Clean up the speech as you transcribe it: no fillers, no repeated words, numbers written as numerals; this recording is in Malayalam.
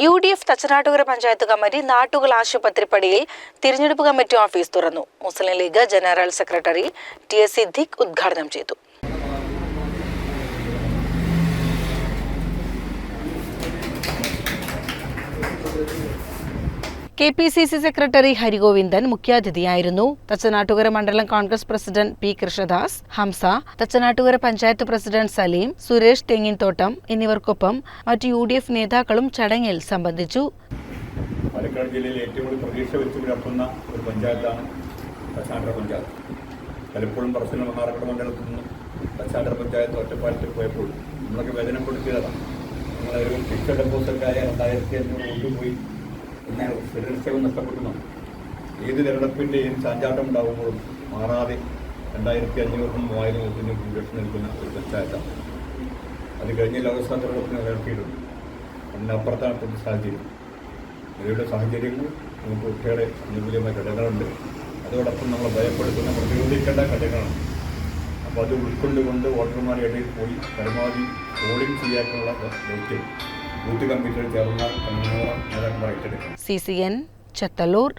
UDF തച്ചനാട്ടുകര പഞ്ചായത്ത് കമ്മിറ്റി നാട്ടുകൾ ആശുപത്രിപ്പടിയിൽ തിരഞ്ഞെടുപ്പ് കമ്മിറ്റി ഓഫീസ് തുറന്നു. Muslim League general secretary TS Siddique ഉദ്ഘാടനം ചെയ്തു. KPCC സെക്രട്ടറി ഹരിഗോവിന്ദൻ മുഖ്യാതിഥിയായിരുന്നു. തച്ചനാട്ടുകര മണ്ഡലം Congress president P. Krishnadas, Hamsa, Thachanattukara panchayat president Saleem, Suresh തെങ്ങിൻതോട്ടം എന്നിവർക്കൊപ്പം മറ്റ് UDF നേതാക്കളും ചടങ്ങിൽ സംബന്ധിച്ചു. പാലക്കാട് ജില്ലയിൽ ഏറ്റവും കൂടുതൽ പ്രതീക്ഷ വെച്ച് പുലർത്തുന്ന ഒരു പഞ്ചായത്താണ് തച്ചനാട്ടുകര പഞ്ചായത്ത്. പലപ്പോഴും പ്രശ്നം മണ്ണാർക്കാട് മണ്ഡലത്തിൽ നിന്നും തച്ചനാട്ടുകര പഞ്ചായത്ത് ഒറ്റപ്പാലത്തിൽ പോയപ്പോൾ നമ്മളൊക്കെ വേദനപ്പെടുത്തിയതാണ്. നിങ്ങളൊരു ഫിക്സഡ് ഡെപ്പോസിറ്റായ 2500 കൊണ്ടുപോയി എന്നാൽ സുരക്ഷവും നഷ്ടപ്പെടുന്നു. ഏത് തെരഞ്ഞെടുപ്പിൻ്റെ ഏത് ചാഞ്ചാട്ടം ഉണ്ടാകുമ്പോഴും മാറാതെ 2500-നും 3000 വോട്ടിനും ഭൂരിപക്ഷം നൽകുന്ന ഒരു പഞ്ചായത്താണ്. അത് കഴിഞ്ഞ ലോക്സഭാ തെരഞ്ഞെടുപ്പിന് ഉയർത്തിയിട്ടുണ്ട്. അതിനപ്പുറത്താണ് ഇപ്പോഴത്തെ സാഹചര്യം. ഇവരുടെ സാഹചര്യങ്ങൾ നമുക്ക് ഒട്ടേറെ അനുകൂലമായ ഘടകങ്ങളുണ്ട്. അതോടൊപ്പം നമ്മൾ ഭയപ്പെടുത്തുന്ന പ്രതിരോധിക്കേണ്ട ഘടകങ്ങളാണ്. അപ്പോൾ അത് ഉൾക്കൊണ്ടുകൊണ്ട് വോട്ടർമാരുടെ ഇടയിൽ പോയി പരമാവധി പോളിംഗ് ചെയ്യാനുള്ള ദൗത്യം ബൂത്ത് കമ്മിറ്റികൾ ചേർന്ന നേതാക്കന്മാർ ഏറ്റെടുക്കണം. CCN ചത്തല്ലൂർ.